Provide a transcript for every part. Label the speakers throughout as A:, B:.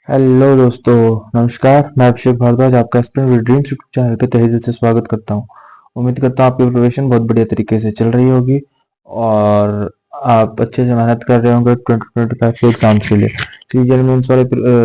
A: Hello दोस्तों। नमस्कार, मैं अभिषेक भारद्वाज आपका student with dreams YouTube channel पे तहे दिल से स्वागत करता हूँ। उम्मीद करता हूँ आपकी प्रिपरेशन बहुत बढ़िया तरीके से चल रही होगी और आप अच्छे से मेहनत कर रहे होंगे 2025 के एग्जाम्स के लिए। सीजन मेंस वाले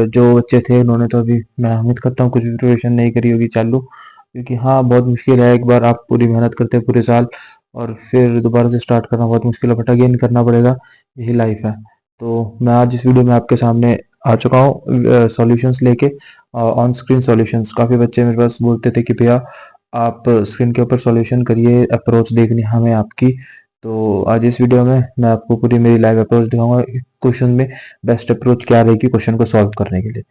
A: जो बच्चे थे उन्होंने तो अभी, मैं उम्मीद करता हूँ, कुछ भी प्रिपरेशन नहीं करी होगी चालू, क्योंकि हाँ बहुत मुश्किल है। एक बार आप पूरी मेहनत करते हैं पूरे साल और फिर दोबारा से स्टार्ट करना बहुत मुश्किल है, बट अगेन करना पड़ेगा, यही लाइफ है। तो मैं आज इस वीडियो में आपके सामने आ चुका हूँ सॉल्यूशंस लेके, ऑन स्क्रीन सॉल्यूशंस। काफ़ी बच्चे मेरे पास बोलते थे कि भैया आप स्क्रीन के ऊपर सॉल्यूशन करिए, अप्रोच देखनी हमें आपकी। तो आज इस वीडियो में मैं आपको पूरी मेरी लाइव अप्रोच दिखाऊंगा, क्वेश्चन में बेस्ट अप्रोच क्या रहेगी क्वेश्चन को सॉल्व करने के लिए।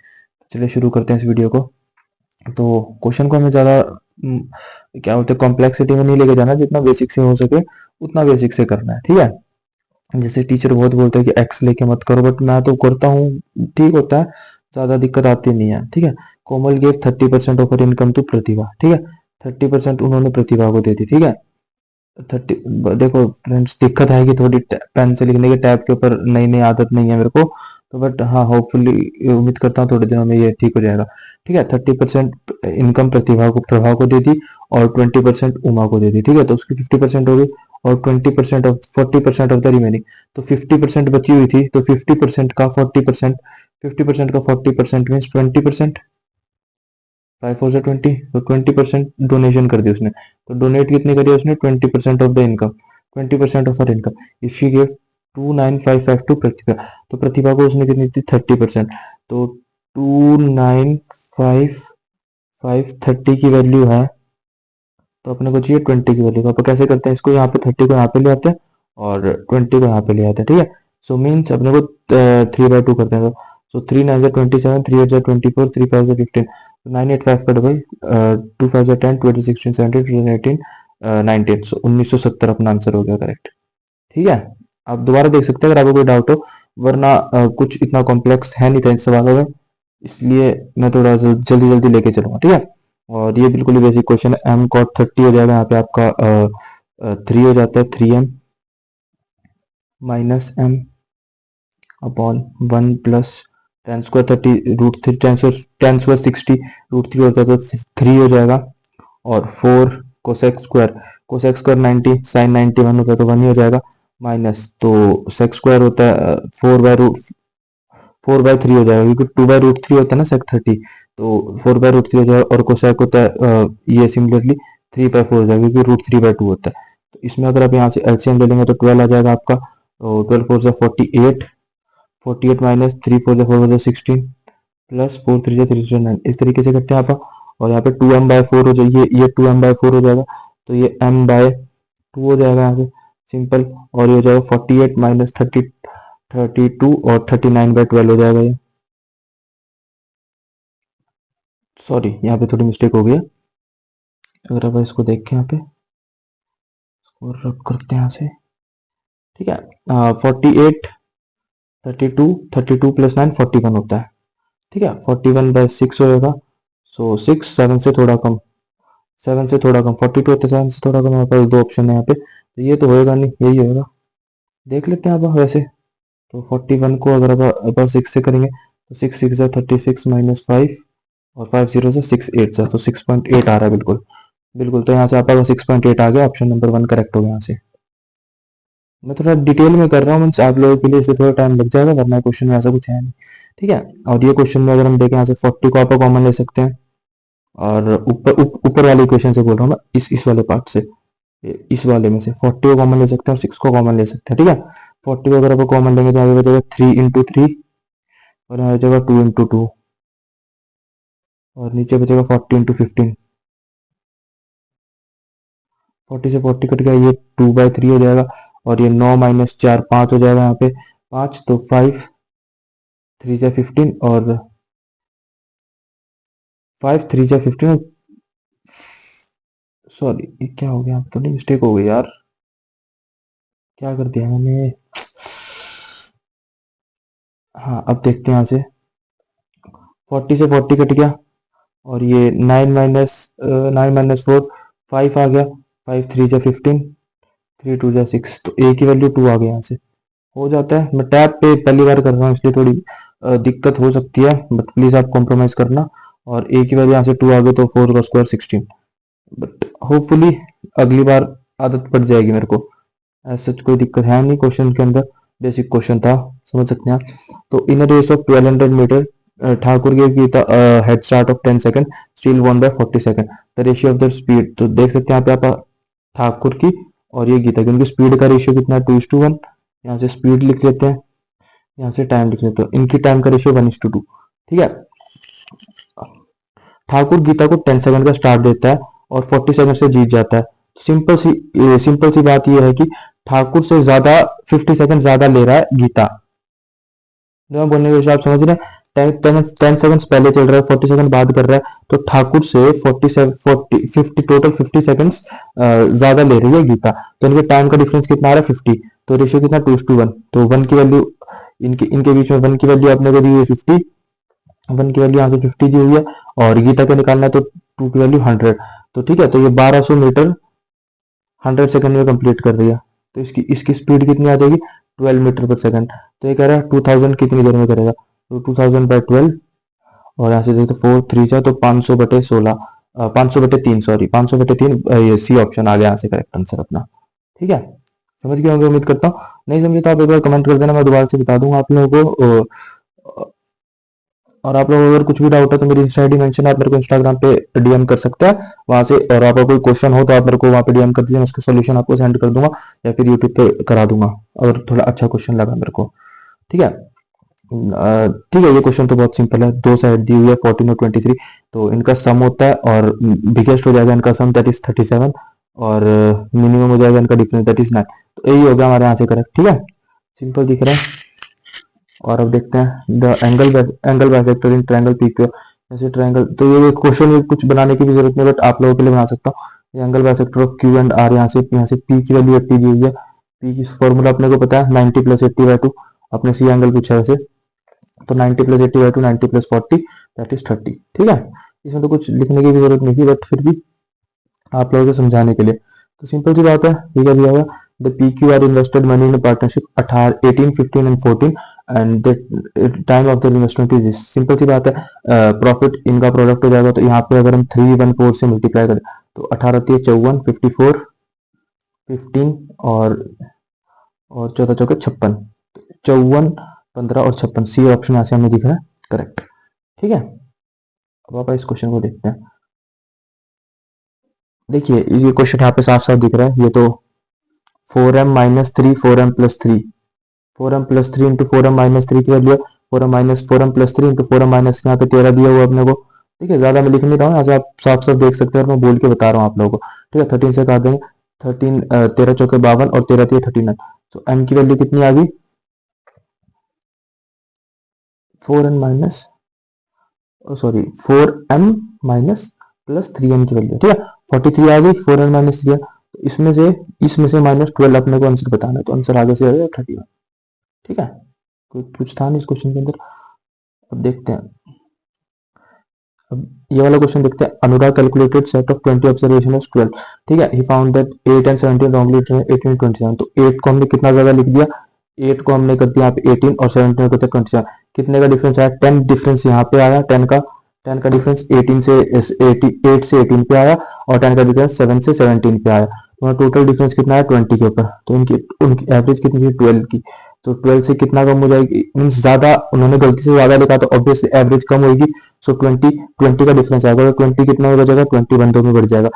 A: चलिए शुरू करते हैं इस वीडियो को। तो क्वेश्चन को हमें ज़्यादा क्या बोलते हैं, कॉम्प्लेक्सिटी में नहीं लेके जाना, जितना बेसिक से हो सके उतना बेसिक से करना है, ठीक है। जैसे टीचर बहुत बोलते हैं कि एक्स लेके मत करो, बट मैं तो करता हूँ, ठीक होता है, ज्यादा दिक्कत आती नहीं है, ठीक है। Komal gave 30% of her income to Pratibha, ठीक है। 30% उन्होंने प्रतिभा को दे दी, ठीक है। 30, देखो फ्रेंड्स, दिक्कत है कि थोड़ी पेन से लिखने के टैब के ऊपर नई नई आदत नहीं है मेरे को, तो बट हाँ होपफुली उम्मीद करता हूँ थोड़े दिनों में ये ठीक हो जाएगा, ठीक है। 30% इनकम प्रतिभा को, प्रभा को दे दी और 20% उमा को दे दी, ठीक है। तो उसकी 50% हो गई और 20% ऑफ 40% ऑफ द रिमेनिंग, तो 50% बची हुई थी, तो 50% का 40%, 50% का 40% मीन्स 20%। 5 4 20, तो 20% डोनेशन कर दी उसने। तो डोनेट कितनी करी उसने? 20% of the income, 20% of her income. If she give 2955 to Pratibha, तो प्रतिभा को उसने कितनी दी? 30%। तो 2955 30 की वैल्यू है, तो अपने को चाहिए 20 की वैल्यू। तो अपन कैसे करते हैं इसको? यहाँ पे 30 को यहाँ पे ले आते हैं और 20 को यहाँ पे ले आते हैं, ठीक है। सो मीन्स अपने को 3/2 करते हैं। सो 3 9 27, 3 8 24, 3 5 15, 9 8 5 का डबल, 2 5 10, 20 16 17 15 18 19, सो 1970 अपना आंसर हो गया करेक्ट, ठीक है। आप दोबारा देख सकते हैं अगर आपको कोई डाउट हो, वरना कुछ इतना कॉम्प्लेक्स है नहीं था इन सवालों में, इसलिए मैं थोड़ा जल्दी जल्दी लेके चलूंगा, ठीक है। और ये बिल्कुल ही बेसिक क्वेश्चन है। एम कॉट 30 हो जाएगा, यहाँ पे आपका 3 हो जाता है, 3m minus m upon 1 plus ten square 30 root 3, ten square 60 root 3 होता है, तो 3 हो जाएगा। और 4 cosec square, cosec square 90 sine 91 होता है, तो 1 ही हो जाएगा। माइनस, तो सेक स्क्वायर होता है 4/3 हो जाएगा, क्योंकि 2/√3 होता है ना सेक 30, तो 4/√3 हो जाएगा। और कोसेक होता है ये सिमिलरली 3/4 हो जाएगा, क्योंकि √3/2 होता है। तो इसमें अगर आप यहाँ से एलसीएम ले लेंगे तो 12 आ जाएगा आपका। 12 4 से 48, 48 माइनस 3 4 से 4 16 प्लस 4 3 से 3 से 9, इस तरीके से करते हैं आप। और यहाँ पे 2m/4 हो जाएगी, ये 2m/4 हो जाएगा, तो ये m/2 हो जाएगा यहाँ से सिंपल। और ये हो जाएगा 48 माइनस 32 और 39/12 हो जाएगा ये। सॉरी, यहाँ पे थोड़ी मिस्टेक हो गई है। अगर आप इसको देखें यहाँ पे और रब करते हैं यहाँ से, ठीक है। 48, 32 प्लस 9 41 होता है, ठीक है। 41/6 होएगा। सो 6 7 से थोड़ा कम, 7 से थोड़ा कम 42 होता है, 7 से थोड़ा कम। हमारे पास दो ऑप्शन है यहाँ पे, तो ये तो होएगा नहीं, यही होएगा। देख लेते हैं अब वैसे। तो 41 को अगर अब 6 से करेंगे, तो 6 6 36 माइनस 5 और 5 0 से 6 8 से, तो 6.8 आ रहा है बिल्कुल। बिल्कुल, तो यहाँ से आपका 6.8 आ गया, ऑप्शन नंबर 1 करेक्ट हो गया यहाँ से। मैं थोड़ा डिटेल में कर रहा हूँ, मीन्स आप लोगों के लिए इससे थोड़ा टाइम लग जाएगा, वरना क्वेश्चन में ऐसा कुछ है नहीं, ठीक है। और ये क्वेश्चन में अगर हम देखें यहाँ से 40 को आप कॉमन ले सकते हैं। और ऊपर वाले क्वेश्चन से बोल रहा हूँ मैं, इस वाले पार्ट से, इस वाले में से 40 को कॉमन ले सकते हैं और 6 को कॉमन ले सकते हैं, ठीक है। 40 को अगर आप कॉमन लेंगे तो आगे बचेगा 3 × 3 और यहाँ बचेगा 2 × 2 और नीचे बचेगा 40 × 15। 40 से 40 कट गया, ये 2/3 हो जाएगा। और ये 9 माइनस 4 5 हो जाएगा यहाँ पे 5, तो 5 3 जा 15 और 5 3 जा 15। सॉरी, ये क्या हो गया? यहाँ पे थोड़ी मिस्टेक हो गई यार, क्या कर दिया मैंने। हाँ, अब देखते हैं यहाँ से। 40 से 40 कट गया और ये 9 माइनस 4 5 आ गया। 5 3 जा 15, 3 2 जा 6, तो ए की वैल्यू 2 आ गया यहाँ से। हो जाता है, मैं टैब पे पहली बार कर रहा हूँ इसलिए थोड़ी दिक्कत हो सकती है, बट प्लीज आप कॉम्प्रोमाइज करना। और ए की वैल्यू यहाँ से 2 आ गई तो 4 का स्क्वायर 16, बट होपफुली अगली बार आदत पड़ जाएगी मेरे को। ऐसा कोई दिक्कत है नहीं, क्वेश्चन के अंदर बेसिक क्वेश्चन था, समझ सकते हैं आप। तो in a race of 1200 metre Thakur gave Geeta head start of 10 second, still one by 40 second, the ratio of the speed. तो देख सकते हैं यहाँ पे आप ठाकुर की और ये गीता की, उनकी स्पीड का रेशियो कितना है, 2:1। यहाँ से स्पीड लिख लेते हैं, यहाँ से टाइम लिख लेते हैं, इनकी टाइम का रेशियो 1:2। ठीक है, ठाकुर गीता को 10 सेकंड का स्टार्ट देता है और 40 सेकंड से जीत जाता है। सिंपल सी बात यह है कि ठाकुर से ज्यादा 50 सेकंड ज्यादा ले रहा है गीता। जो मैं बोलने की आप समझ रहे हैं, 10 सेकंड पहले चल रहा है, 40 सेकंड बाद कर रहा है, तो ठाकुर से 50 टोटल 50 सेकंड्स ज्यादा ले रही है गीता। तो इनके टाइम का डिफरेंस कितना आ रहा है, 50। तो रेशियो कितना, 2:1। तो 1 की वैल्यू, इनके बीच में 1 की वैल्यू आपने को दी है 50, 1 की वैल्यू यहाँ से 50 दी हुई है, और गीता का निकालना है तो 2 की वैल्यू 100। तो ठीक है, तो ये 1200 मीटर 100 सेकंड में कंप्लीट कर रही है। तो इसकी इसकी स्पीड कितनी आ जाएगी, 12 मीटर पर सेकंड। तो ये कह रहा है 2000 कितनी देर में करेगा, तो 2000 बाय 12, और यहाँ से देखते 4 3 जा तो 500/16, 500/3, सॉरी 500/3, ये सी ऑप्शन आ गया यहाँ से करेक्ट आंसर अपना। ठीक है, समझ गए होंगे उम्मीद करता हूँ। नहीं समझे तो आप एक बार कमेंट कर देना, मैं दोबारा से बता दूंगा आप लोगों को। और आप लोग अगर कुछ भी डाउट है तो मेरी इंस्टा आईडी मेंशन है, आप मेरे को इंस्टाग्राम पे डीएम कर सकते हैं वहां से। और आपका कोई क्वेश्चन हो तो आप मेरे को वहां पे डीएम कर दीजिए, मैं उसका सोल्यूशन आपको सेंड कर दूंगा, या फिर यूट्यूब पे करा दूंगा अगर थोड़ा अच्छा क्वेश्चन लगा मेरे को। ठीक है, ठीक है, ये क्वेश्चन तो बहुत सिंपल है, दो साइड दी हुई है 14 और 23, तो इनका सम होता है और बिगेस्ट हो जाएगा इनका सम, दैट इज 37, और मिनिमम हो जाएगा इनका डिफरेंस, दैट इज 9। तो यही हो गया हमारे यहाँ से करेक्ट। ठीक है, सिंपल दिख रहा है। और अब देखते हैं the angle bisector in triangle PQ. जैसे ट्रायंगल, तो ये क्वेश्चन कुछ बनाने की भी जरूरत नहीं, बट आप लोगों के लिए बना सकता हूँ। Angle bisector of q and r, यहाँ से पी की वैल्यू 80 दी हुई है, पी की फॉर्मूला अपने को पता है 90 + 80/2, अपने सी एंगल पूछा है वैसे, तो 90 + 80/2, 90 + 40, दैट इज 30। ठीक है, इसमें तो कुछ लिखने की भी जरूरत नहीं थी, बट फिर भी आप लोगों को समझाने के लिए। तो सिंपल सी बात है, ये क्या दिया हुआ, the PQR invested money in partnership 18 15 and 14, and the time of the investment is this. Simple सी बात है, प्रॉफिट इनका प्रोडक्ट हो जाएगा, तो यहाँ पे अगर हम 314 से मल्टीप्लाई करें तो 18 × 54, 54, 15 और 14 × 56, 54, 15 और 56, सी ऑप्शन यहाँ से हमें दिख रहा है करेक्ट। ठीक है, अब आप इस क्वेश्चन को देखते हैं। देखिए ये क्वेश्चन यहाँ पे साफ साफ दिख रहा है, ये तो 4m - 3 4m + 3, 4m + 3 into 4m - 3 की वैल्यू है 4m + 3 इंटू 4m - यहाँ पे 13 दिया हुआ अपने को। ठीक है, ज्यादा मैं लिख नहीं रहा हूँ, यहाँ से आप साफ साफ देख सकते हैं और मैं बोल के बता रहा हूँ आप लोगों को। ठीक है, 13 से काट देंगे, 13 चौके 52 और 13 39, तो m की वैल्यू कितनी आ गई, 4m सॉरी 4m + 3m की वैल्यू। ठीक है, 43 आ गई, 4m - 3, तो इसमें से -12 अपने को आंसर बताना है, तो आंसर आगे से आ जाएगा 31। ठीक है, कोई कुछ था नहीं इस क्वेश्चन के अंदर। अब देखते हैं, अब ये वाला क्वेश्चन देखते हैं। Anurag calculated set of 20 observation as 12। ठीक है, he found that 8 and 17 wrongly written 18 and 27। तो 8 को हमने कितना ज्यादा लिख दिया, 8 को हमने कर दिया यहाँ पे 18 और 17 को कर दिया 27। कितने का डिफरेंस आया, 10 डिफरेंस यहाँ पे आया, 10 का डिफरेंस 18 से 8 से 18 पे आया, और 10 का डिफरेंस 7 से 17 पे आया। तो टोटल डिफरेंस कितना है 20 के ऊपर। तो उनकी एवरेज कितनी थी 12 की, तो 12 से कितना कम हो जाएगी, मीन्स ज्यादा उन्होंने गलती से ज्यादा लिखा, तो ऑब्वियसली एवरेज कम होगी। सो 20 का डिफरेंस आएगा, और 20 कितना में बचेगा, 20 बंदों में बढ़ जाएगा,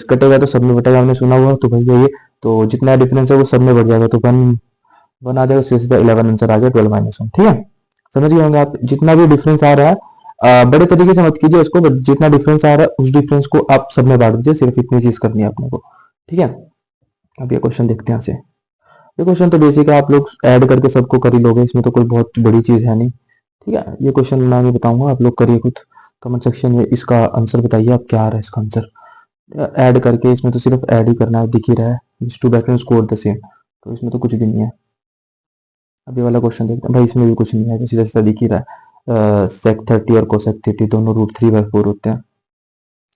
A: कटेगा तो सब में बटेगा, हमने सुना हुआ, तो भैया ये तो जितना डिफरेंस है वो सब में बढ़ जाएगा, तो 1 आ जाएगा, सीधा 11 आंसर आ गया, 12 - 1। ठीक है, समझ गए होंगे आप, जितना भी डिफरेंस आ रहा है बड़े तरीके से मत कीजिए उसको, बट जितना डिफरेंस आ रहा है उस डिफरेंस को आप सब में बांट दीजिए, सिर्फ इतनी चीज करनी है अपने को। ठीक है, अब ये क्वेश्चन देखते हैं यहाँ से। ये क्वेश्चन तो बेसिक है, आप लोग ऐड करके सबको कर ही लोगे, इसमें तो कोई बहुत बड़ी चीज है नहीं। ठीक है, ये क्वेश्चन मैं नहीं बताऊंगा, आप लोग करिए खुद कमेंट सेक्शन में, इसका आंसर बताइए आप क्या आ रहा है इसका आंसर। ऐड करके, इसमें तो सिर्फ ऐड ही करना है, दिख ही रहा है, these two vectors score the same, तो इसमें तो कुछ भी नहीं है। अब ये वाला क्वेश्चन देखते हैं, भाई इसमें भी कुछ नहीं है, सीधा सीधा दिख ही रहा है। सेक 30 और कोसेक 30 दोनों √3/4 होते हैं,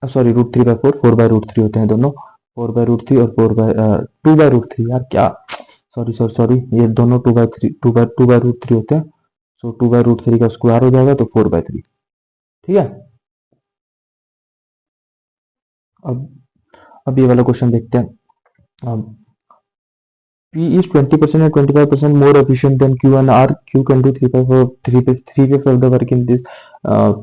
A: सॉरी √3/4, 4/√3 होते हैं दोनों, 4/√3 और 2/√3, यार क्या, सॉरी, ये दोनों 2/3 होते हैं, सो 2/√3 का स्क्वायर हो जाएगा तो 4/3। ठीक है, अब ये वाला क्वेश्चन देखते हैं। अब P is 20% and 25% more efficient than Q and R. Q can do 3/5 of the work in this.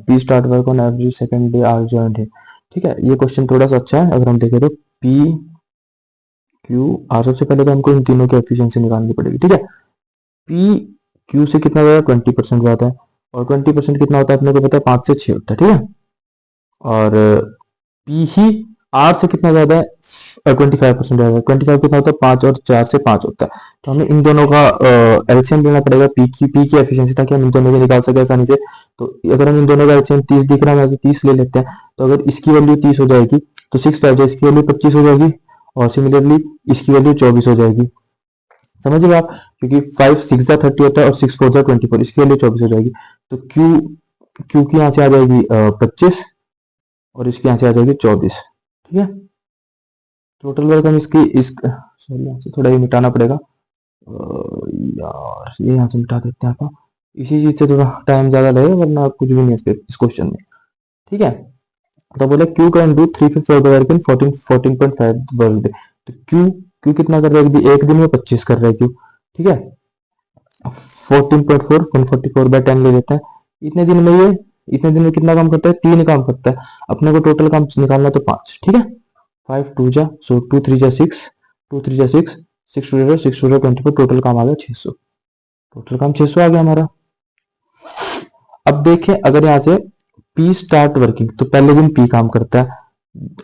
A: P start work on every second day R joined है। ठीक है, ये क्वेश्चन थोड़ा सा अच्छा है। अगर हम देखें तो P Q R, सबसे पहले तो हमको इन तीनों की एफिशिएंसी निकालनी पड़ेगी। ठीक है, P Q से कितना ज़्यादा, 20% ज़्यादा है, और 20% कितना होता है अपने को पता है, 5 से 6 होता है। ठीक है, और P ही R से कितना ज़्यादा है, 25% ज़्यादा है। 25 कितना होता है, 5 और 4 से 5 होता है। तो हमें इन दोनों का एलसीएम लेना पड़ेगा, P की एफिशिएंसी, ताकि हम इन दोनों को निकाल सके आसानी से। तो अगर हम इन दोनों का एलसीएम 30 दिख रहा है, हम 30 ले लेते हैं। तो अगर इसकी वैल्यू 30 हो जाएगी तो 6 इसकी वैल्यू 25 हो जाएगी, और सिमिलरली इसकी वैल्यू 24 हो जाएगी। समझ रहे आप, क्योंकि 5 6 जा 30 होता है और 6 4 जा 24, इसकी वैल्यू 24 हो जाएगी। तो क्यू की यहाँ से आ जाएगी 25, और इसके यहाँ से आ जाएगी 24। ठीक है, टोटल वर्क हम इसकी सॉरी यहाँ से थोड़ा ये मिटाना पड़ेगा। यार ये यहाँ से मिटा देते हैं आप, इसी चीज से थोड़ा टाइम ज्यादा लगेगा, वरना कुछ भी नहीं है इस क्वेश्चन में। ठीक है, तो बोले Q can do 3/5 of the work in 14.5 work day. तो क्यू कितना कर रहा है, एक दिन में 25 कर रहा है क्यू। ठीक है, 14.4 144/10 ले लेते हैं। इतने दिन में कितना काम करता है, 3 काम करता है। अपने को टोटल काम निकालना तो 5। ठीक है, 5 2 जा, सो 2 3 जा 6, 2 3 जा 6, 6 2 जा 6 2 जा 24, टोटल काम आ गया 600। टोटल काम 600 आ गया हमारा। अब देखें, अगर यहाँ से P स्टार्ट वर्किंग, तो पहले दिन P काम करता है।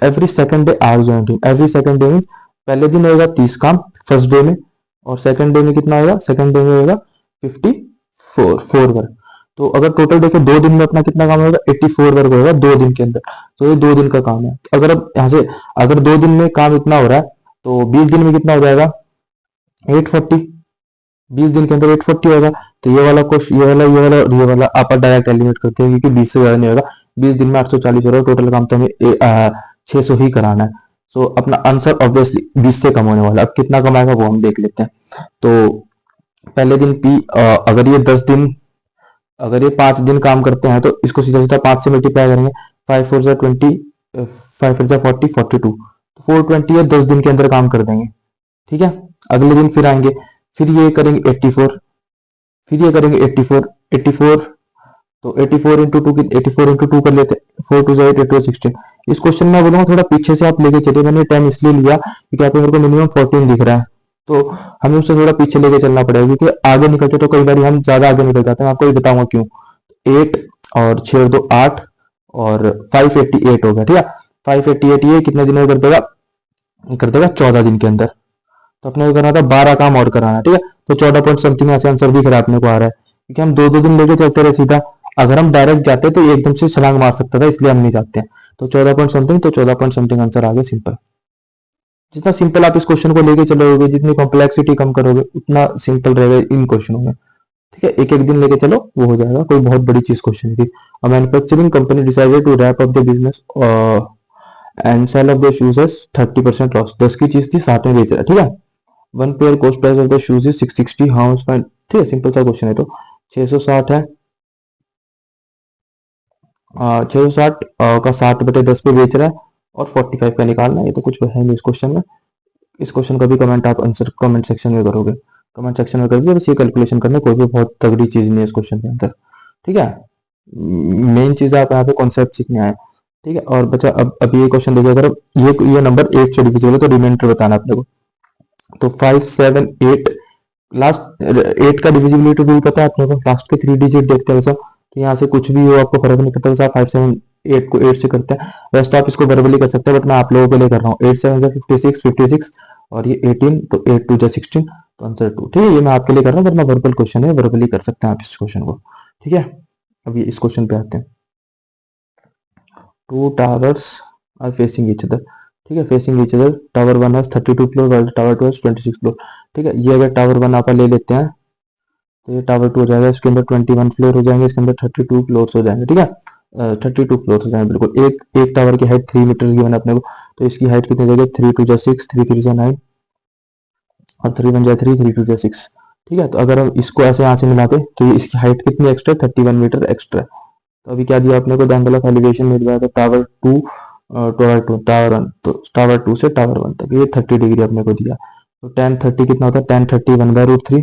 A: Every second day R join team, every second day means पहले दिन होगा 30 काम फर्स्ट डे में, और सेकंड डे में कितना होगा, सेकंड डे में होगा 54 वर्क। तो अगर टोटल देखें 2 दिन में अपना कितना काम होगा, 84 वर्क होगा 2 दिन के अंदर। तो ये 2 दिन का काम है। तो अगर अब यहाँ से अगर 2 दिन में काम इतना हो रहा है, तो 20 दिन में कितना हो जाएगा, 840। 20 दिन के अंदर 840 होगा। तो ये वाला क्वेश्चन, ये वाला आप डायरेक्ट एलिमिनेट करते हैं, क्योंकि 20 से ज्यादा नहीं होगा। 20 दिन में 840 हो रहा है, टोटल काम तो हमें 600 ही कराना है। सो अपना आंसर ऑब्वियसली 20 से कम होने वाला है। अब कितना कमाएगा वो हम देख लेते हैं। तो पहले दिन P, अगर ये 10 दिन, अगर ये 5 दिन काम करते हैं, तो इसको सीधा सीधा 5 से मल्टीप्लाई करेंगे। 5 4 जा 20, 5 4 जा 40, 42, तो 420 है, 10 दिन के अंदर काम कर देंगे। ठीक है, अगले दिन फिर आएंगे, फिर ये करेंगे 84, फिर ये करेंगे 84, तो 84 इंटू 2 कर लेते हैं। 4 2 8 8 16। इस क्वेश्चन में बोलूंगा थोड़ा पीछे से आप लेके चलिए। मैंने 10 इसलिए लिया क्योंकि यहाँ पे मेरे को मिनिमम 14 दिख रहा है, तो हमें उससे थोड़ा पीछे लेके चलना पड़ेगा, क्योंकि आगे निकलते तो कई बार हम ज्यादा आगे निकल जाते हैं। आपको ये बताऊंगा क्यों। 8 और 6 और 2 8, और 588 हो गया। ठीक है, 588 ये कितने दिन में कर देगा, 14 दिन के अंदर। तो अपने को करना था 12 काम और कराना है। ठीक है, तो 14 पॉइंट समथिंग यहाँ से आंसर दिख रहा है अपने को आ रहा है, क्योंकि हम 2 दिन लेके चलते रहे सीधा। अगर हम डायरेक्ट जाते तो ये एकदम से छलांग मार सकता था, इसलिए हम नहीं जाते हैं। तो 14 पॉइंट समथिंग, तो 14 पॉइंट समथिंग आंसर आ गया सिंपल। जितना सिंपल आप इस क्वेश्चन को लेके चलोगे, जितनी कॉम्प्लेक्सिटी कम करोगे, उतना सिंपल रहेगा इन क्वेश्चनों में। ठीक है, एक एक दिन लेके चलो, वो हो जाएगा। कोई बहुत बड़ी चीज क्वेश्चन थी। A manufacturing company decided to wrap up the business and sell off the shoes as 30% loss. 10 की चीज थी, 60 में बेच रहा है। ठीक है, 1 pair cost price of the shoes is 660, how much find. ठीक है, सिंपल सा क्वेश्चन है। तो 660 है, 660 का 60/10 पे बेच रहा है, और 45 का निकालना है। ये तो कुछ है नहीं इस क्वेश्चन में। इस क्वेश्चन का भी कमेंट आप आंसर कमेंट सेक्शन में करोगे, कमेंट सेक्शन में कर दिया। बस ये कैलकुलेशन करना, कोई भी बहुत तगड़ी चीज नहीं है इस क्वेश्चन के अंदर। ठीक है, मेन चीज आप यहाँ पे कॉन्सेप्ट सीखने आए। ठीक है, और बच्चा अब ये क्वेश्चन देखिए, अगर ये नंबर 8 से डिविजिबल है तो रिमाइंडर बताना अपने को। तो 5 7 8, लास्ट 8 का डिविजिबिलिटी भी पता है अपने को, लास्ट के 3 डिजिट देखते हैं वैसा। तो यहाँ से कुछ भी हो आपको फर्क नहीं पड़ता, वैसा 5 7 8 को 8 से करते हैं। वैसे तो आप इसको वर्बली कर सकते हैं, बट मैं आप लोगों के लिए कर रहा हूँ। 8 7 56 56, और ये 18, तो 8 2 16, तो आंसर 2। ठीक है, ये मैं आपके लिए कर रहा हूँ, वरना वर्बल क्वेश्चन है, वर्बली कर सकते हैं आप इस क्वेश्चन को। ठीक है, अब ये इस क्वेश्चन पे आते हैं। 2 towers are facing each other। ठीक है, फेसिंग ईच अदर। टावर 1 है 32 फ्लोर, वाइल टावर 2 है 26 फ्लोर। ठीक है, ये अगर टावर 1 आप ले लेते हैं, तो ये टावर 2 हो जाएगा। इसके अंदर 21 फ्लोर हो जाएंगे, इसके अंदर 32 फ्लोर्स हो जाएंगे। ठीक है, 32 फ्लोर्स हो जाएंगे बिल्कुल। एक टावर की हाइट 3 मीटर गिवन है अपने को, तो इसकी हाइट कितनी हो जाएगी, 3 2 जा 6, 3 3 जा 9, और 3 1 जा 3, 3 2 जा 6। ठीक है, तो अगर हम इसको ऐसे यहाँ से मिलाते तो ये इसकी हाइट कितनी एक्स्ट्रा, 31 मीटर एक्स्ट्रा। तो अभी क्या दिया अपने को, द एंगल ऑफ एलिवेशन मिल रहा था टावर टू टावर वन, तो टावर टू से टावर वन तक ये 30 डिग्री अपने को दिया। तो टेन 30 कितना होता है, टेन 30 1/√3,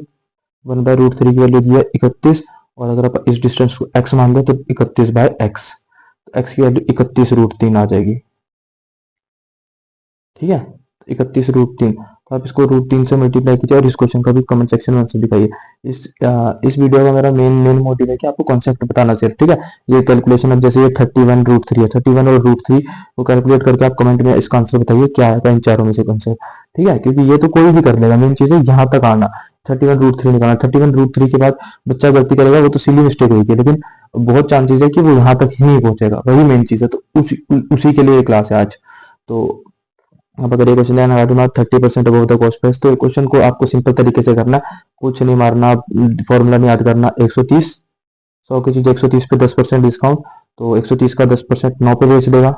A: 1/√3 की वैल्यू दिया 31, और अगर आप इस डिस्टेंस को x मान दो तो 31/x, तो x की वैल्यू 31√3 आ जाएगी। ठीक है, 31√3, तो आप इसको √3 से मल्टीप्लाई कीजिए और इस क्वेश्चन का भी कमेंट सेक्शन में आंसर दिखाइए। इस वीडियो का मेरा मेन मोटिव है कि आपको कॉन्सेप्ट बताना सिर्फ। ठीक है, ये कैलकुलेशन अब जैसे ये 31√3 है, 31 और √3 को कैलकुलेट करके आप कमेंट में इसका आंसर बताइए क्या है इन चारों में से कॉन्सेप्ट। ठीक है, क्योंकि ये तो कोई भी कर लेगा, मेन चीज है यहाँ तक आना, 31√3 निकालना। 31√3 के बाद बच्चा गलती करेगा वो तो सिली मिस्टेक होगी, लेकिन बहुत चांसेस है कि वो यहाँ तक ही नहीं पहुंचेगा, वही मेन चीज है। तो उसी के लिए क्लास है आज। तो अब अगर ये क्वेश्चन है do not 30% above the cost price, तो क्वेश्चन को आपको सिंपल तरीके से करना, कुछ नहीं मारना, फॉर्मूला नहीं याद करना। 130, 100 की चीज 130 पे 10% डिस्काउंट, तो 130 का 10% 9 पे बेच देगा,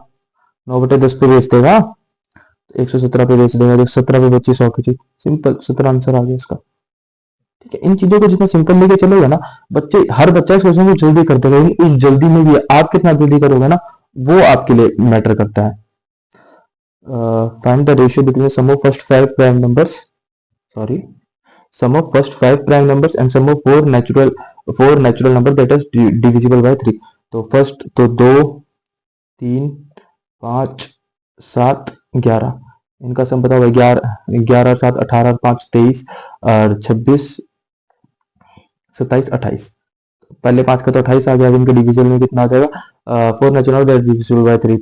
A: 9/10 पे बेच देगा, 117 पे बेच देगा, 17 पे बेची 100 की चीज, सिंपल 17 आंसर आ गया इसका। ठीक है, इन चीजों को जितना सिंपल लेके चलोगे ना, बच्चे हर बच्चा इस क्वेश्चन को जल्दी कर देगा, लेकिन उस जल्दी में भी आप कितना जल्दी करोगे ना, वो आपके लिए मैटर करता है। Find the ratio between the sum of first five prime numbers, sum of first five prime numbers and sum of four natural number that is divisible by 3। तो फर्स्ट तो 2, 3, 5, 7, 11, इनका सम बताओ भाई। 11 7 18 5 23 और 26 27 28। पहले 5 का तो 28 आ गया, अब इनके डिविजन में कितना आ जाएगा, 4 नेचुरल दैट डिविजिबल बाय 3,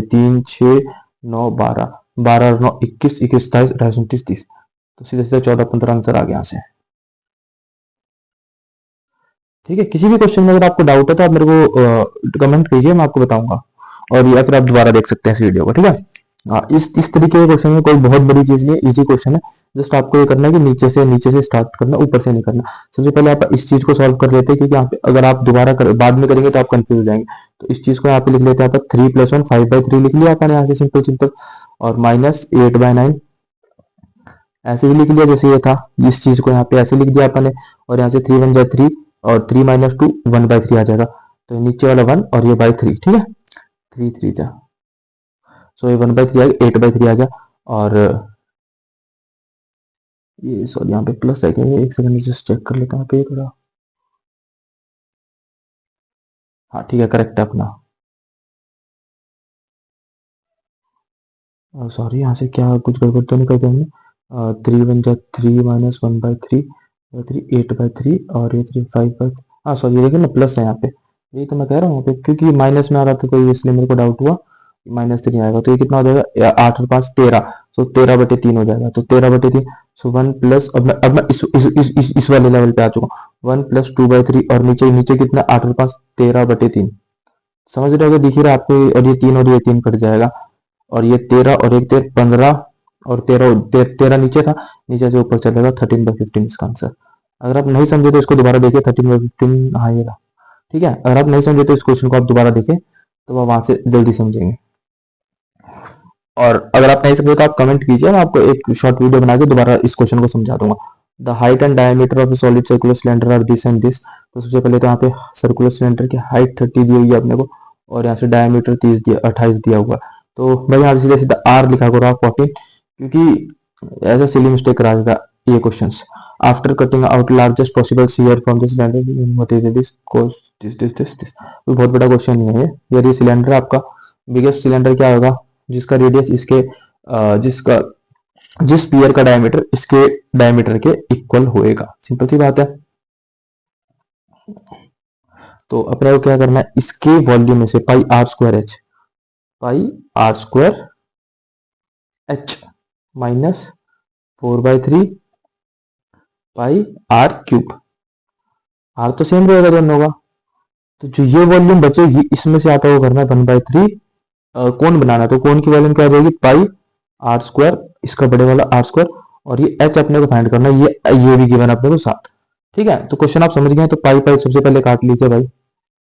A: 3 6 9 12, 12 और 9 21, 21 27 28 29 30, तो सीधे सीधे 14 15 आंसर आ गया यहाँ से। ठीक है, किसी भी क्वेश्चन में अगर आपको डाउट है तो आप मेरे को कमेंट कीजिए, मैं आपको बताऊंगा, और या फिर आप दोबारा देख सकते हैं इस वीडियो को। ठीक है, इस तरीके के क्वेश्चन में कोई बहुत बड़ी चीज नहीं है, इजी क्वेश्चन है। जस्ट आपको ये करना है कि नीचे से स्टार्ट करना, ऊपर से नहीं करना। सबसे पहले आप इस चीज को सॉल्व कर लेते हैं, क्योंकि यहाँ पे अगर आप दोबारा बाद में करेंगे तो आप कंफ्यूज हो जाएंगे। तो इस चीज को यहाँ पे लिख लेते हैं, 3 + 1 5/3 लिख लिया आपने यहाँ से, सिंपल, और -8/9 ऐसे ही लिख लिया जैसे ये था। इस चीज को यहाँ पे ऐसे लिख दिया आपने, और यहाँ से 3 × 1 = 3 और 3 - 2 1/3 आ जाएगा। तो नीचे वाला 1 और ये by 3। ठीक है, 3 3 जा, सो ये 1/3 आ गया, 8/3 आ गया। और ये सॉरी यहाँ पे प्लस है क्या, ये एक सेकंड जस्ट चेक कर लेता हूँ पे थोड़ा। हाँ ठीक है, करेक्ट है अपना। सॉरी यहाँ से क्या कुछ गड़बड़ तो नहीं कर दिया हमने। 3 × 1 = 3 - 1/3 3 8/3 और ये 3 5/, हाँ सॉरी ये देखिए ना प्लस है यहाँ पे, यही तो मैं कह रहा हूँ यहाँ पे, क्योंकि माइनस में आ रहा था तो इसलिए मेरे को डाउट हुआ, -3 आएगा। तो ये कितना हो जाएगा, 8 और 5 13, तो 13/3 हो जाएगा। तो 13/3, सो 1 प्लस, अब मैं इस वाले लेवल पे आ चुका हूँ, 1 + 2/3 और नीचे कितना, 8 और 5 13/3, समझ रहे हो, दिख ही रहा है आपको। और ये 3 कट जाएगा, और ये 13 और 1 13 15, और 13 नीचे था, नीचे से ऊपर चलेगा 13/15 इसका आंसर। अगर आप नहीं समझे तो इसको दोबारा देखिए, 13/15, हाँ ये रहा। ठीक है, अगर आप नहीं समझे तो इस क्वेश्चन को आप दोबारा देखें, तो आप वहां से जल्दी समझेंगे। और अगर आप नहीं समझे तो आप कमेंट कीजिए, मैं आपको एक शॉर्ट वीडियो बना के दोबारा इस क्वेश्चन को समझा दूंगा। The height and diameter of solid circular cylinder are this and this. तो सबसे पहले तो यहाँ पे सर्कुलर सिलेंडर की हाइट 30 दी हुई है अपने को, और यहाँ से डायमीटर 28 दिया हुआ। तो मैं यहाँ से सीधा सीधा आर लिखा करूँ 14, क्योंकि ऐसा सिली मिस्टेक करा देगा ये question. After cutting out largest possible shear from the cylinder material is this this this this. बहुत बड़ा क्वेश्चन नहीं है ये। यदि सिलेंडर आपका बिगेस्ट सिलेंडर क्या होगा, जिसका रेडियस इसके जिस स्फीयर का डायमीटर इसके डायमीटर के इक्वल होएगा, सिंपल सी बात है। तो अपने को क्या करना है, इसके वॉल्यूम में से πr²h -4/3 πr³। r तो सेम रहेगा दोनों का, तो जो ये वॉल्यूम बचेगी इसमें से आता हुआ करना है 1/3 कोण बनाना। तो कोण की वॉल्यूम क्या हो जाएगी, πr², इसका बड़े वाला r², और ये h अपने को फाइंड करना है, ये भी गिवन अपने को 7। ठीक है, तो क्वेश्चन आप समझ गए, तो पाई सबसे पहले काट लीजिए भाई,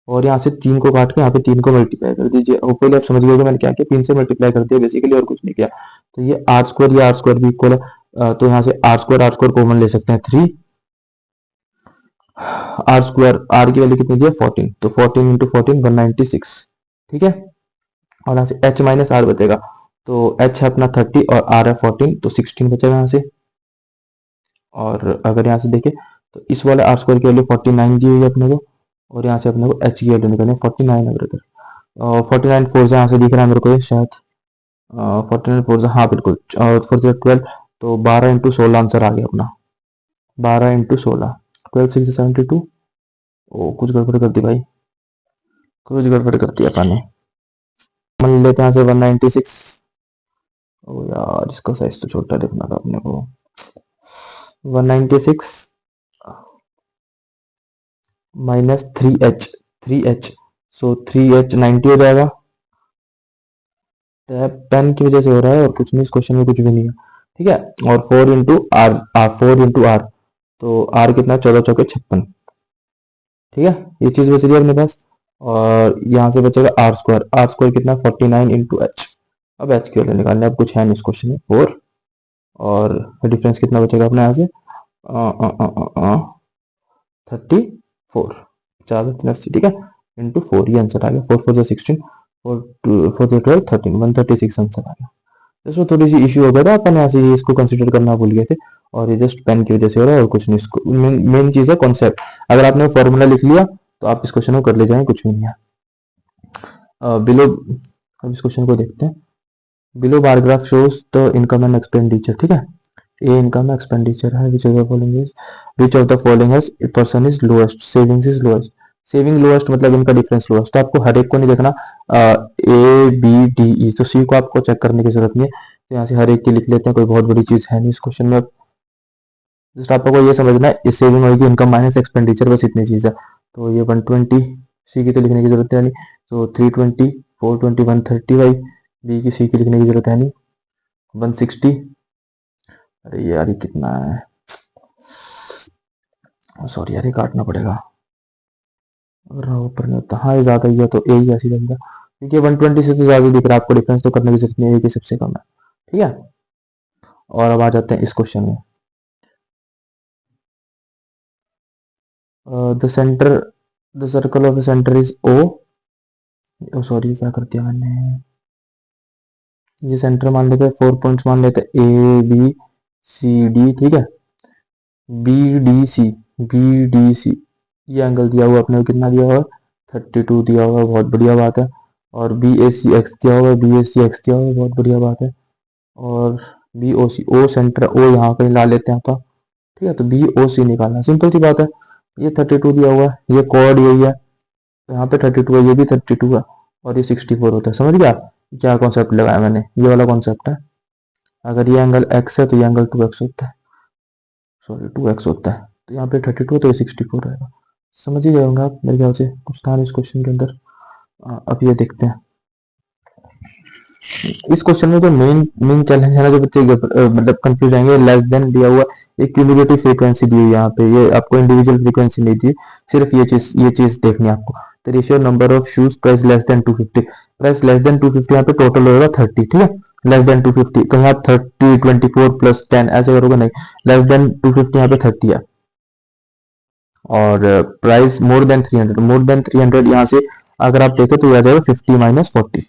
A: और यहाँ से 3 को काट के यहाँ पे 3 को मल्टीप्लाई कर दीजिए। होपफुली आप समझ गए मैंने क्या किया, 3 से मल्टीप्लाई कर दिया बेसिकली, और कुछ नहीं किया। तो ये r² भी इक्वल है, तो यहाँ से आर स्क्वायर कॉमन ले सकते हैं 3 आर स्क्वायर, आर की वैल्यू कितनी दी है 14, तो 14 इंटू 14 196, ठीक है। और यहाँ से h माइनस आर बचेगा, तो h है अपना 30 और r है 14, तो 16 बचेगा यहाँ से। और अगर यहाँ से देखें तो इस वाले आर स्क्वायर की वैल्यू 49 दी हुई है अपने को, और यहाँ से अपने को h की वैल्यू निकालनी है 49 है ब्रदर। और 49 फोर से यहाँ से दिख रहा है मेरे को ये शायद 49 फोर से, हाँ बिल्कुल, और 4 12, तो 12 इंटू 16 आंसर आ गया अपना, 12 इंटू 16, 12 6 72। ओ कुछ गड़बड़ कर दी भाई, कुछ गड़बड़ कर दिया अपन ने। मान लेते हैं यहाँ से 196। ओ यार इसका साइज तो छोटा लिखना था अपने को, 196 माइनस 3h, सो 3h 90 हो जाएगा। पेन की वजह से हो रहा है और कुछ नहीं, इस क्वेश्चन में कुछ भी नहीं है, ठीक है। और 4 इंटू आर, 4 इंटू आर, तो आर कितना, 14 चौके 56, ठीक है, ये चीज बच रही है अपने पास। और यहाँ से बचेगा आर स्क्वायर कितना 49 इंटू एच। अब एच की वैल्यू निकालने, अब कुछ है नहीं इस क्वेश्चन में, 4, और डिफरेंस कितना बचेगा अपने यहाँ से 34, 4 ठीक है, इंटू 4, ये आंसर आ गया। 4 4 16, 4 12 13, 136 आंसर आ गया। इसमें थोड़ी सी इश्यू हो गया था, अपन यहाँ से ये इसको कंसिडर करना भूल गए थे, और ये जस्ट पेन की वजह से हो रहा है और कुछ नहीं। इसको मेन चीज है कॉन्सेप्ट, अगर आपने फॉर्मूला लिख लिया तो आप इस क्वेश्चन को कर ले जाएंगे, कुछ भी नहीं है। बिलो, अब इस क्वेश्चन को देखते हैं। Below bar graph shows the income and expenditure, ठीक है, ये इनकम एक्सपेंडिचर है, which of the following is person is lowest, savings is lowest. Saving lowest मतलब इनका डिफरेंस लोएस्ट, तो आपको हर एक को नहीं देखना, ए बी डी ई, तो सी को आपको चेक करने की जरूरत नहीं है, तो यहाँ से हर एक की लिख लेते हैं, कोई बहुत बड़ी चीज है नहीं इस क्वेश्चन में। जस्ट आपको ये समझना है, इस सेविंग होगी इनकम माइनस एक्सपेंडिचर, बस इतनी चीज है। तो ये 120, सी की तो लिखने की जरूरत है नहीं, तो 320, 420, 130 भाई, बी की सी की लिखने की जरूरत है नहीं, 160, अरे यार ये कितना है, सॉरी यार ये काटना पड़ेगा, अगर ऊपर नहीं होता, हाँ ये ज्यादा ही है तो ए ही ऐसी रहेगा, क्योंकि 120 से तो ज्यादा दिख रहा है, आपको डिफरेंस तो करने की जरूरत नहीं है, कि सबसे कम है, ठीक है। और अब आ जाते हैं इस क्वेश्चन में। The centre, the circle of centre is O, sorry क्या कर दिया मैंने, ये सेंटर मान लेते हैं, 4 पॉइंट्स मान लेते हैं, ए बी सी डी, ठीक है, बी डी सी, ये एंगल दिया हुआ अपने को, कितना दिया हुआ 32 दिया हुआ, बहुत बढ़िया बात है। और बी ए सी एक्स दिया हुआ, बहुत बढ़िया बात है। और बी ओ सी, ओ सेंटर, ओ यहाँ कहीं ला लेते हैं आप, ठीक है, तो बी ओ सी निकालना सिंपल सी बात है। ये 32 दिया हुआ है, ये कॉर्ड यही है, तो यहाँ पे 32 है, ये भी 32 है, और ये 64 होता है, समझ गया क्या कॉन्सेप्ट लगाया मैंने, ये वाला कॉन्सेप्ट है। अगर ये एंगल एक्स है तो ये एंगल 2x होता है, सॉरी 2x होता है, तो यहाँ पे 32 है तो ये 64 रहेगा, समझ ही गए होंगे आप मेरे ख्याल से, कुछ था नहीं इस क्वेश्चन के अंदर। अब ये देखते हैं इस क्वेश्चन में जो मेन चैलेंज है ना, जो बच्चे मतलब कंफ्यूज आएंगे, लेस देन दिया हुआ, एक क्यूमुलेटिव फ्रीक्वेंसी दी हुई यहाँ पे, ये आपको इंडिविजुअल फ्रीक्वेंसी नहीं दी, सिर्फ ये चीज देखनी है आपको। The ratio number of shoes price less than 250, price less than 250, यहाँ पे टोटल होगा 30, ठीक है, लेस देन 250, तो यहाँ 30 24 प्लस 10 ऐसे करोगे नहीं, लेस देन 250 यहाँ पे 30 है। और प्राइस मोर देन 300 यहाँ से अगर आप देखें तो यह आ जाएगा 50 माइनस 40,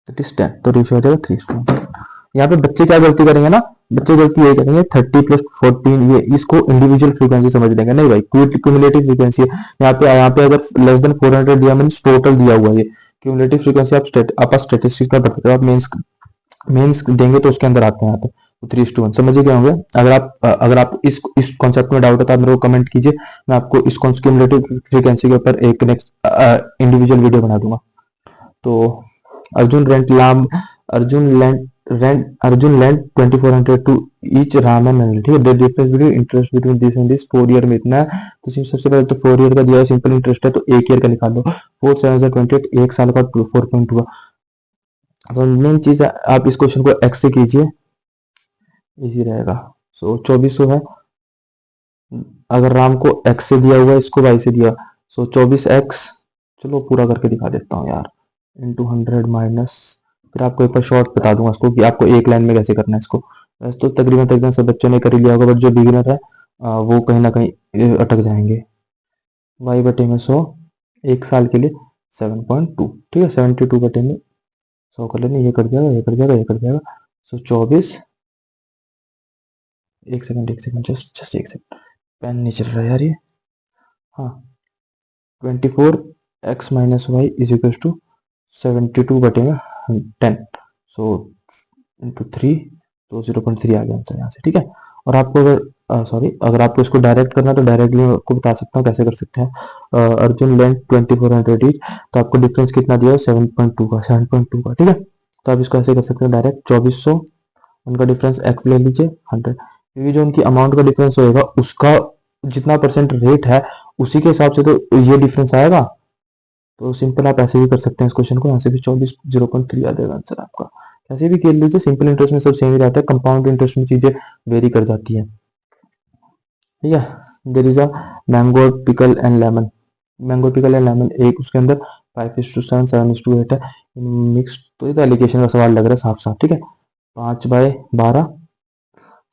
A: दैट इज 10, तो रेशियो हो जाएगा 3:1। यहाँ पे बच्चे क्या गलती करेंगे ना, बच्चे गलती ये करेंगे 30 प्लस 14, ये इसको इंडिविजुअल फ्रीक्वेंसी समझ लेंगे, नहीं भाई क्यूमुलेटिव फ्रीक्वेंसी है। यहाँ पे अगर लेस देन 400 दिया मीन टोटल दिया हुआ है, ये क्यूमुलेटिव फ्रीक्वेंसी आप स्टेटिस्टिक्स में पढ़ते हो, आप मेंस देंगे तो उसके अंदर आते हैं यहाँ पे, तो 3:1 समझ गए होंगे। अगर आप इस कॉन्सेप्ट में डाउट है तो आप मेरे को कमेंट कीजिए, मैं आपको इस क्यूमुलेटिव फ्रीक्वेंसी के ऊपर एक नेक्स्ट इंडिविजुअल वीडियो बना दूंगा। तो अर्जुन रेंट लाम Arjun lent 2400 to each Ram and Anil, ठीक है, the difference between interest between this and this 4 year में इतना है, तो सबसे पहले तो 4 ईयर का दिया है, सिंपल इंटरेस्ट है तो 1 ईयर का निकाल लो, 4 7 28, एक साल का 4.2। तो मेन चीज है आप इस क्वेश्चन को एक्स से कीजिए, इजी रहेगा। सो 2400 है, अगर राम को एक्स से दिया हुआ है, इसको वाई से दिया, सो 24x, चलो पूरा करके दिखा देता हूँ यार, इंटू 100 माइनस, फिर आपको एक बार शॉर्ट बता दूंगा इसको कि आपको एक लाइन में कैसे करना है इसको, वैसे तो तकरीबन तकरीबन सब बच्चों ने कर ही लिया होगा, बट जो बिगिनर है वो कहीं ना कहीं अटक जाएंगे। वाई बटे में 100, एक साल के लिए 7.2, ठीक है। 72 बटे में 100 कर लेंगे, ये कट जाएगा, ये कट जाएगा, ये कट जाएगा। सो 24, एक सेकंड, एक सेकंड, जस्ट जस्ट एक सेकंड, पेन नहीं चल रहा यार ये। हाँ, 24x-y इज इक्वल टू 72 बटे में 10, सो इंटू 3, तो 0.3 आ गया आंसर यहाँ से, ठीक है। और आपको अगर सॉरी, अगर आपको इसको डायरेक्ट करना है तो डायरेक्टली मैं आपको बता सकता हूँ कैसे कर सकते हैं। अर्जुन लेंथ 2400 इच, तो आपको डिफरेंस कितना दिया है 7.2 का, 7.2 का, ठीक है। तो आप इसको ऐसे कर सकते हैं डायरेक्ट, 2400 उनका डिफरेंस एक्स ले लीजिए 100, क्योंकि जो उनकी अमाउंट का डिफरेंस होएगा उसका जितना परसेंट रेट है उसी के हिसाब से तो ये डिफरेंस आएगा। तो सिंपल आप ऐसे भी कर सकते हैं इस क्वेश्चन को, यहाँ से भी 24 0.3 आ जाएगा आंसर आपका। कैसे भी खेल लीजिए, सिंपल इंटरेस्ट में सब सेम ही रहता है, कंपाउंड इंटरेस्ट में चीजें वेरी कर जाती है, ठीक है। There is a mango pickle and lemon, mango pickle and lemon, एक उसके अंदर 5:7 7:8 है मिक्स। तो ये तो एलिगेशन का सवाल लग रहा है साफ साफ, ठीक है। 5/12,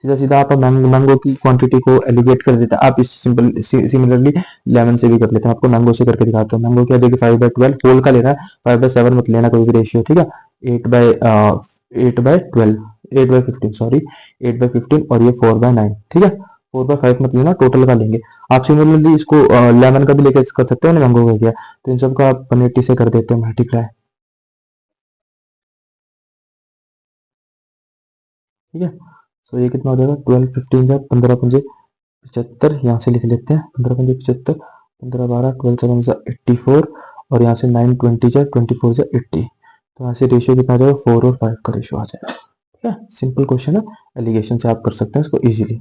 A: सीधा सीधा आप मैंगो की क्वांटिटी को एलिगेट कर देते हैं आप। इस सिंपल सिमिलरली लेमन से भी कर लेते हैं, आपको मैंगो से करके दिखाता हूँ। मैंगो क्या देखिए 5/12 होल का लेना है, 5/7 मत लेना कोई भी रेशियो, ठीक है। 8/12, 8/15 सॉरी, 8/15, और ये 4/9, ठीक है। 4/5 मत लेना, टोटल का लेंगे। आप सिमिलरली इसको लेमन का भी लेके कर सकते हो ना, मैंगो हो गया, तो इन सबका आप 180 से कर देते हैं मल्टीप्लाई, ठीक है। तो ये कितना हो जाएगा, 12 15 जा 15 पंजे 75, यहाँ से लिख लेते हैं 15 पंजे 75, 15/12, 12 7 जा 84, और यहाँ से 9 20 जा 24 जा 80, तो यहाँ से रेशियो कितना आ जाएगा, 4 और 5 का रेशियो आ जाएगा, ठीक है। सिंपल क्वेश्चन है, एलिगेशन से आप कर सकते हैं इसको इजीली।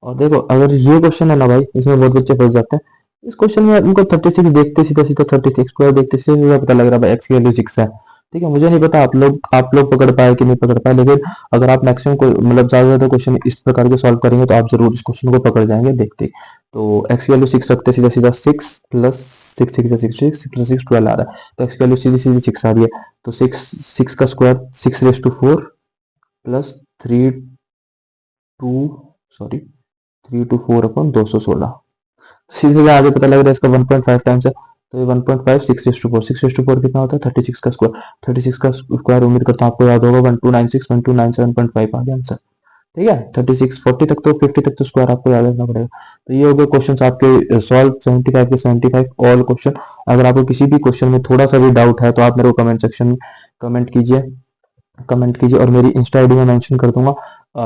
A: और देखो अगर ये क्वेश्चन है ना भाई, इसमें बहुत बच्चे फंस जाते हैं। इस क्वेश्चन में उनको 36 देखते सीधा सीधा 36 स्क्वायर देखते सीधा पता लग रहा है भाई एक्स की वैल्यू 6 है, ठीक है। मुझे नहीं पता आप लोग पकड़ पाए कि नहीं पकड़ पाए, लेकिन अगर आप मैक्सिमम को मतलब ज्यादा ज्यादा क्वेश्चन इस प्रकार के सॉल्व करेंगे तो आप जरूर इस क्वेश्चन को पकड़ जाएंगे देखते। तो एक्स की वैल्यू 6 रखते सीधा सीधा 6 प्लस 6 6 6 प्लस 6 12 आ रहा है, तो एक्स की वैल्यू सीधी सीधी 6 आ रही है। तो 6 का square 6⁴ plus 3 2 sorry 3 to 4 upon 216, सीधे सीधे आगे पता लग रहा है इसका 1.5 टाइम्स है, तो ये 1.5 6:4, 6:4 कितना होता है 36 का स्क्वायर, 36 का स्क्वायर उम्मीद करता हूँ आपको याद होगा 1296 1297.5 आ गया आंसर, ठीक है। 36 40 तक तो 50 तक तो स्क्वायर आपको याद रखना पड़ेगा। तो ये हो गए क्वेश्चन आपके सॉल्व 75 के 75 ऑल क्वेश्चन। अगर आपको किसी भी क्वेश्चन में थोड़ा सा भी डाउट है तो आप मेरे को कमेंट सेक्शन में कमेंट कीजिए, और मेरी इंस्टा आईडी में मेंशन कर दूंगा।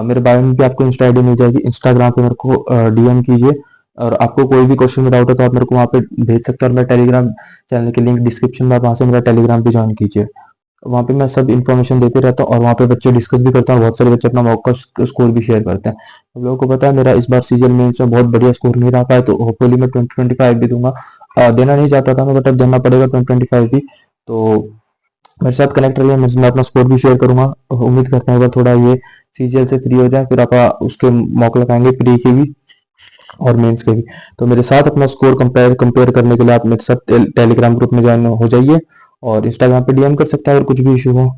A: मेरे बायो में भी आपको इंस्टा आईडी मिल जाएगी, इंस्टाग्राम पे मेरे को डीएम कीजिए, और आपको कोई भी क्वेश्चन में डाउट है तो आप मेरे को वहाँ पे भेज सकते हैं। और मेरे टेलीग्राम चैनल की लिंक डिस्क्रिप्शन में, आप वहाँ से मेरा टेलीग्राम भी ज्वाइन कीजिए। वहाँ पे मैं सब इन्फॉर्मेशन देते रहता हूँ, और वहाँ पे बच्चे डिस्कस भी करते हैं, और बहुत सारे बच्चे अपना मॉक का स्कोर भी शेयर करते हैं। आप लोगों को पता है मेरा इस बार सीजन मेंस में बहुत बढ़िया स्कोर नहीं रहा पाया, तो होपफुली मैं 2025 भी दूंगा। देना नहीं चाहता था मैं, बट अब देना पड़ेगा 2025 भी। तो मेरे साथ कनेक्ट रहिए, मैं अपना स्कोर भी शेयर करूंगा। उम्मीद करते हैं एक बार थोड़ा ये सीजीएल से फ्री हो जाए, फिर आप उसके मौके लगाएंगे प्री के भी और मेंस के भी। तो मेरे साथ अपना स्कोर कंपेयर करने के लिए आप मेरे साथ टेलीग्राम ग्रुप में ज्वाइन हो जाइए, और इंस्टाग्राम पे डीएम कर सकते हैं अगर कुछ भी इशू हो।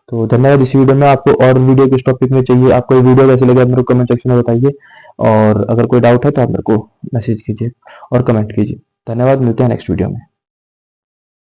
A: तो धन्यवाद। इस वीडियो में आपको और वीडियो किस टॉपिक में चाहिए, आपको ये वीडियो कैसे लगे आप मेरे को कमेंट सेक्शन में बताइए, और अगर कोई डाउट है तो आप मेरे को मैसेज कीजिए और कमेंट कीजिए। धन्यवाद, मिलते हैं नेक्स्ट वीडियो में।